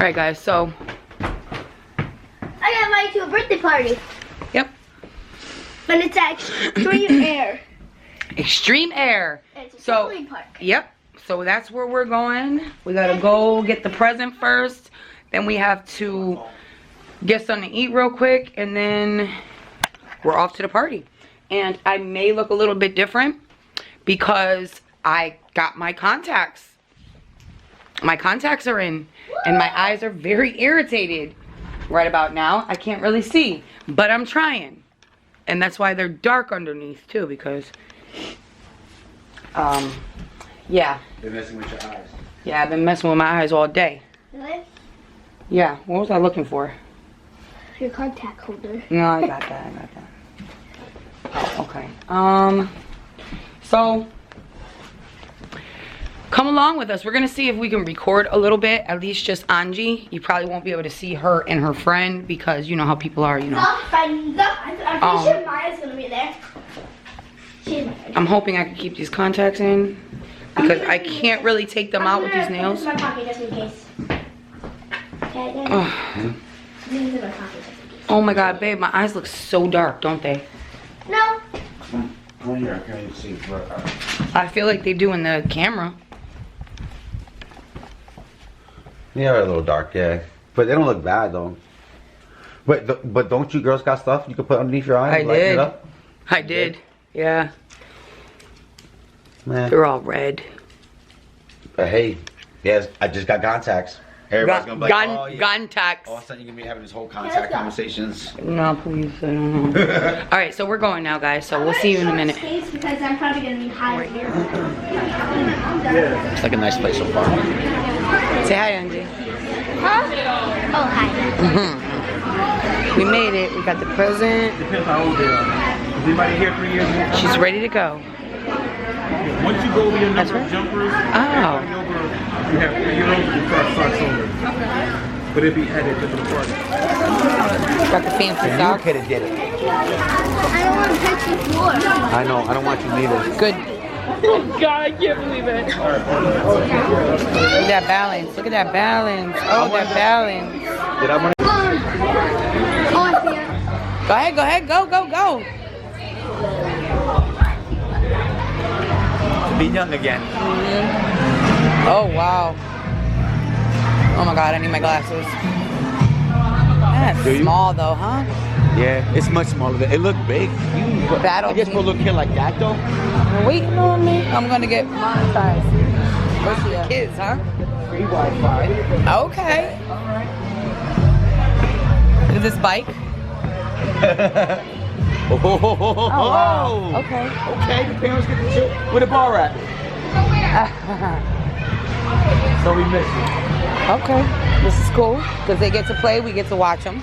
Alright guys, so I got invited to a birthday party. yep. But it's at Extreme Air. Extreme Air. It's a So trampoline park. yep. So that's where we're going. We gotta go get the present first. Then we have to get something to eat real quick, and then we're off to the party. And I may look a little bit different because I got my contacts. My contacts are in, and my eyes are very irritated right about now. I can't really see, but I'm trying. And that's why they're dark underneath too, because yeah. They're messing with your eyes. Yeah, I've been messing with my eyes all day. Really? Yeah, what was I looking for? Your contact holder. No, I got that, Oh, okay. So come along with us. We're gonna see if we can record a little bit, at least just Angie. You probably won't be able to see her and her friend because you know how people are, you know. I'm pretty sure Maya's gonna be there. I'm hoping I can keep these contacts in because I can't really take them out with these nails. I'm gonna put this in my pocket just in case. Okay, Oh. this is in my pocket just in case. Oh my god, babe, my eyes look so dark, don't they? No. One here, I can't even see. I feel like they do in the camera. Yeah, they're a little dark, yeah. But they don't look bad, though. But don't you girls got stuff you can put underneath your eyes? I and lighten did. it up? I did. Yeah. Man. They're all red. But hey, yes, I just got contacts. Everybody's gonna be like, oh, yeah. Contacts. All of a sudden you're gonna be having this whole contact conversations. No, please. I don't know. All right, so we're going now, guys. So we'll see you in a minute. Because I'm probably gonna be high right here. It's like a nice place so far. Say hi, Angie. Huh? Oh, hi. We made it. We got the present. Depends how old they are. Is anybody here 3 years? She's ready to go. Once you go over your That's number right. of jumpers, Oh. you have 3 year olds, you start socks over. But it'll be added to the party. Got the fancy You socks. could have did it. I don't want to touch the floor. I know. I don't want you neither. Good. Oh God, I can't believe it. Look at that balance. Look at that balance. Oh, that balance. Did I want to? Oh, I see it. Go ahead, go ahead. Go, go, go. Be young again. Oh, wow. Oh my God, I need my glasses. That's Do you? small though, huh? Yeah, it's much smaller. It looked big. That'll I guess for a little kid like that though. waiting on me. I'm gonna get monetized. What's the kids, huh? Free Wi-Fi. Okay. Look at this bike. Oh, wow. Okay. Okay, the parents get to chill. Where the bar at? So we missed it. Okay. This is cool because they get to play. We get to watch them.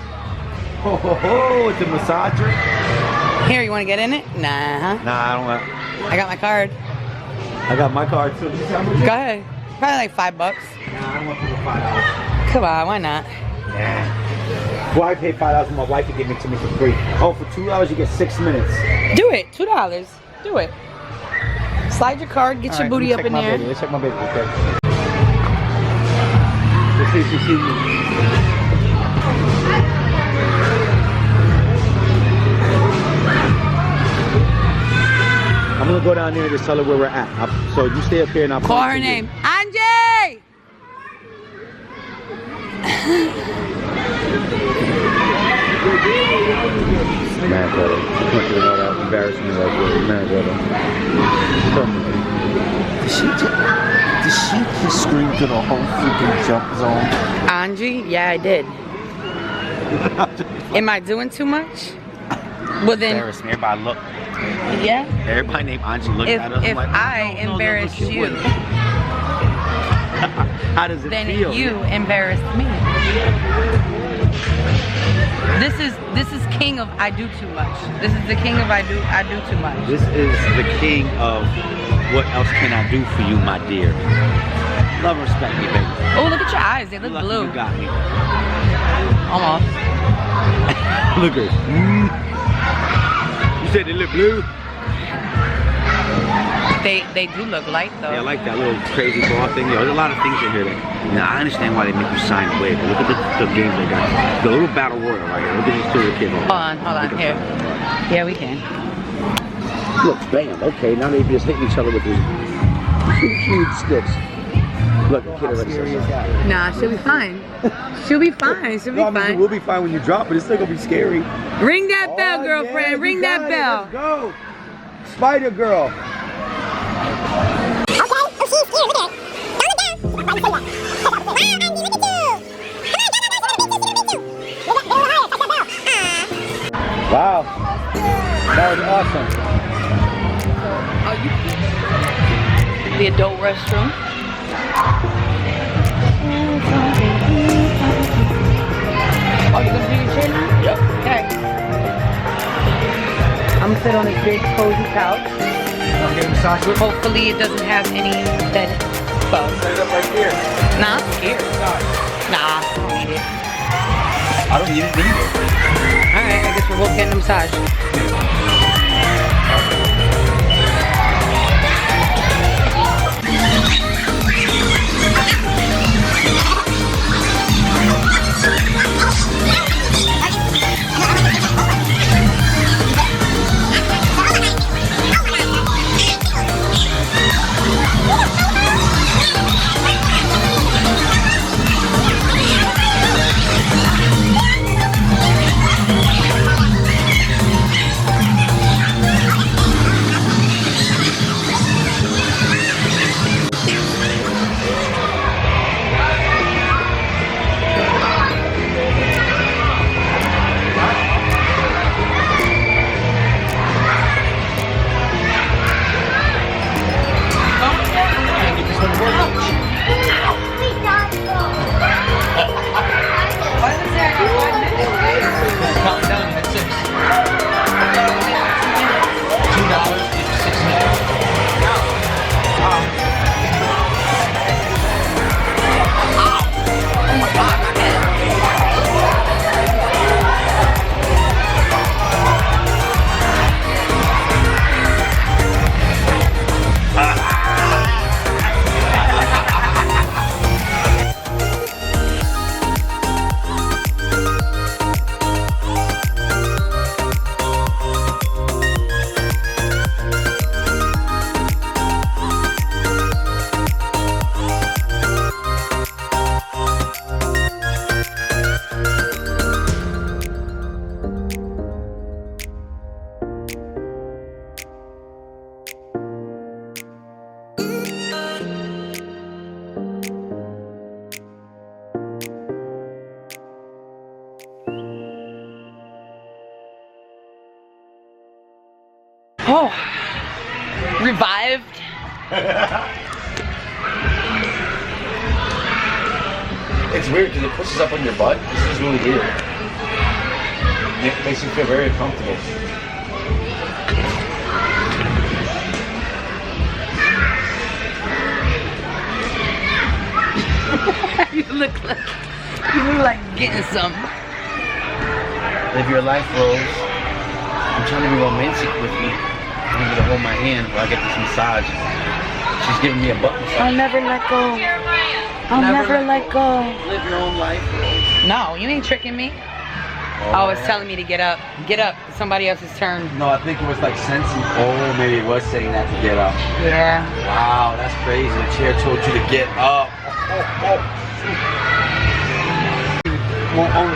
Oh, it's a massage drink? Here, you want to get in it? Nah. Nah, I don't want. I got my card. I got my card too. Go ahead. Probably like $5. Nah, I don't want to pay $5. Come on, why not? Nah. Well, I paid $5 for my wife to give it to me for free. Oh, for 2 hours you get 6 minutes. Do it. $2. Do it. Slide your card. Get your booty up in there. Let's check my baby, okay? Let's see if you see me. I'm gonna go down there and just tell her where we're at. So you stay up here and I'll Call her name. Angie! Man, brother. You can't do all that embarrassment like this. Man, brother. Did she just scream to the whole freaking jump zone? Angie? Yeah, I did. Am I doing too much? Well then, Embarrassing. Everybody look. yeah. Everybody named Angie look If at us. if like, I no, embarrassed look, you, how does it then feel? you embarrassed me. This is king of I do too much. This is the king of I do too much. This is the king of what else can I do for you, my dear? Love and respect me, baby. Oh, look at your eyes. They look Lucky blue. You got me. Almost. Look at it. You said they look blue? They do look light though. Yeah, I like that little crazy ball thing. There's a lot of things in here that. Now I understand why they make you sign away. Look at the games they got. The little battle royal right here. Look at these two little kids. Hold on, here. Yeah, we can. Look, bam. Okay, now they just hitting each other with these huge sticks. Look, the kid already says. Nah, she'll be fine. She'll be fine. She'll be fine. We'll be fine when you drop it. It's still gonna be scary. Ring that bell, girlfriend. Yeah, Ring that bell. Let's go. Spider girl. Wow, that was awesome. The adult restroom. Oh, you gonna do your chair now? Yep. Okay. I'm gonna sit on this big cozy couch. Hopefully it doesn't have any bed bugs. Set it up right here. Nah, I'm scared. Nah, I don't need it. I don't need it either. Alright, I guess we're both getting a massage. Oh, revived. It's weird because it pushes up on your butt. This is really weird. It makes you feel very uncomfortable. You look like getting some. Live your life, Rose. I'm trying to be romantic with you. I need you to hold my hand while I get this massage. She's giving me a butt massage. I'll never let go. I'll never let go. Live your own life, Rose. No, you ain't tricking me. Oh, it's telling me to get up. Get up. It's somebody else's turn. No, I think it was like sensing. Oh, maybe it was saying that to get up. Yeah. Wow, that's crazy. The chair told you to get up. Won't only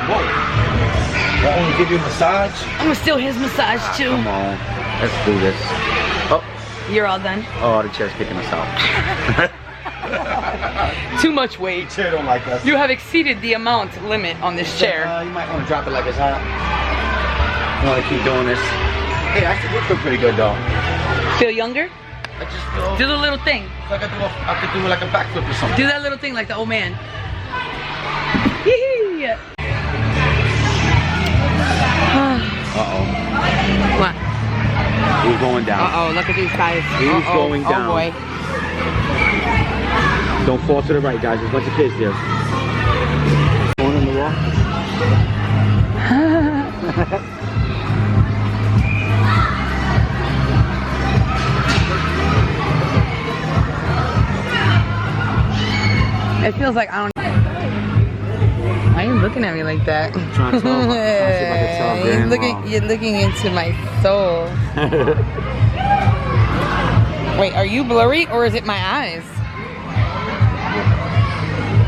give you a massage? I'm gonna steal his massage too. Come on, let's do this. Oh, You're all done. oh, the chair's kicking us out. Too much weight. The chair don't like us. You have exceeded the amount limit on this chair. You might want to drop it like it's hot. You want to keep doing this. Hey, I actually feel pretty good though. Feel younger? I just feel Do the little thing. like I could do like a backflip or something. Do that little thing like the old man. Yee-hee. Uh-oh. What? He's going down. Uh-oh, look at these guys. He's going down. Oh boy. Don't fall to the right, guys. There's a bunch of kids there. Going in the wall. It feels like I don't. Why are you looking at me like that? I'm trying to tell. You're looking into my soul. Wait, are you blurry or is it my eyes?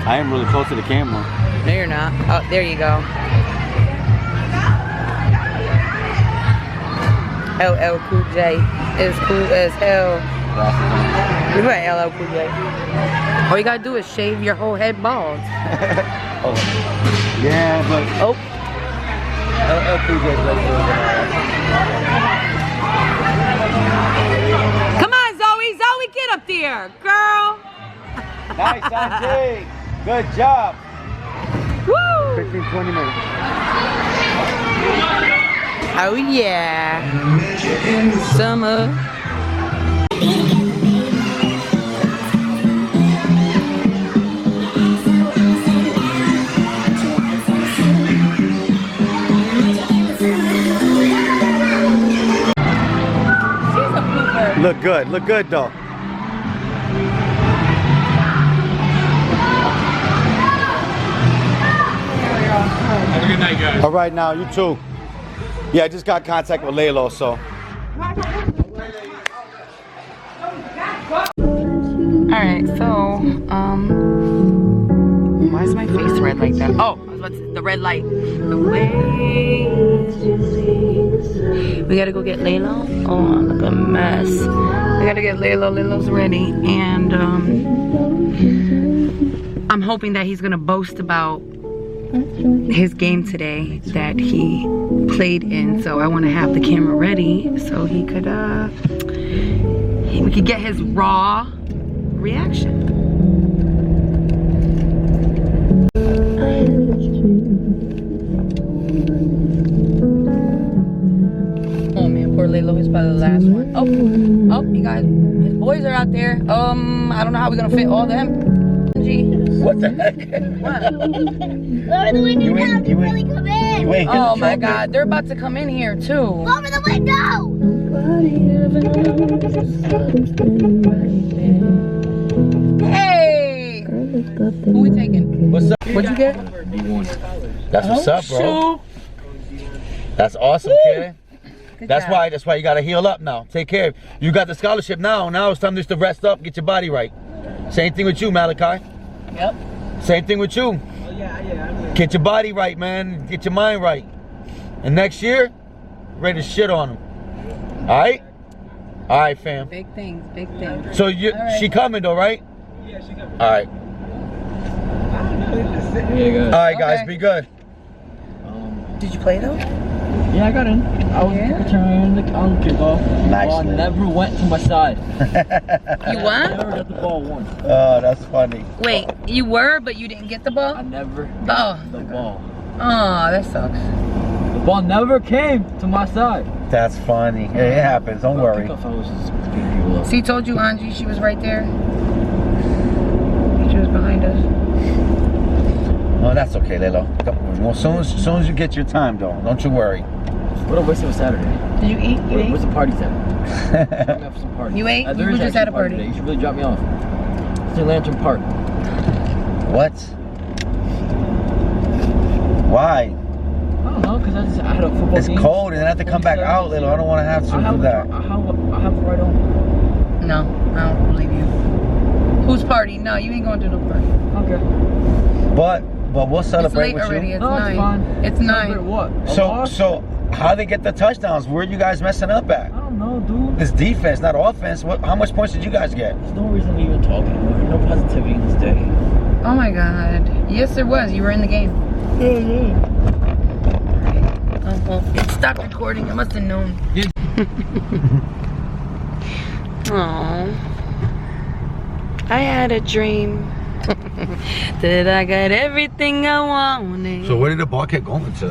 I am really close to the camera. No, you're not. Oh, there you go. LL Cool J is cool as hell. You like LL Cool J. All you gotta do is shave your whole head bald. Oh. Yeah, but Oh. LL Cool J is like Come on, Zoe. Zoe, get up there, girl. nice, Sanjay. Good job. Woo! 15-20 minutes. Oh yeah. Summer. Look good though. Have a good night, guys. All right, now you too. Yeah, I just got contact with Laylo, so. All right, so why is my face red like that? Oh, I was about to say, the red light. The way we gotta go get Laylo. Oh, look a mess. We gotta get Laylo. Laylo's ready, and I'm hoping that he's gonna boast about his game today that he played in. So I want to have the camera ready so he could we could get his raw reaction. Oh man, poor Laylo, he's probably the last one. Oh, you guys, his boys are out there. I don't know how we're gonna fit all them. What the heck? Lower the window down to really come in. Oh my God, they're about to come in here too. Lower the window. Hey! Who we taking? What's up? What'd you get? That's what's up, bro. That's awesome, kid. That's why you gotta heal up now. Take care. You got the scholarship now. Now it's time just to rest up, get your body right. Same thing with you, Malachi. Yep. Same thing with you. Get your body right, man. Get your mind right. And next year, ready to shit on them. All right? All right, fam. Big things, big things. So she coming though, right? Yeah, she got. All right. All right, guys, be good. Did you play though? Yeah, I got in. I was returning the kickoff. Nice. Ball never went to my side. You won? Never got the ball once. Oh, that's funny. Wait, you were, but you didn't get the I ball? never Oh. got the ball. Oh, that sucks. The ball never came to my side. That's funny. It happens. Don't worry. Kickoff, I was just beating people up. See, told you, Angie, she was right there. She was behind us. Oh, that's okay, Lilo. Well, as soon as you get your time, though, don't you worry. What a waste of a Saturday. Did you eat? Where's the party at? Drop me off for some party. You ate? There You is just actually had a party. today. You should really drop me off. It's in Lantern Park. What? Why? I don't know, because I had a football It's game. cold and I have to come back out, Lilo. I don't want to have to do that. I have a right on. No, I don't believe you. Whose party? No, you ain't going to no party. Okay. But we'll It's celebrate late with already. you. It's No, it's 9. fine. It's Celebrate 9. what? A So loss? how they get the touchdowns? Where are you guys messing up at? I don't know, dude. It's defense, not offense. How much points did you guys get? There's no reason to even talk anymore. No positivity in this day. Oh my God. Yes, there was. You were in the game. Oh, well, it stopped recording. I must have known. Aww. I had a dream that I got everything I wanted. So where did the ball keep going to?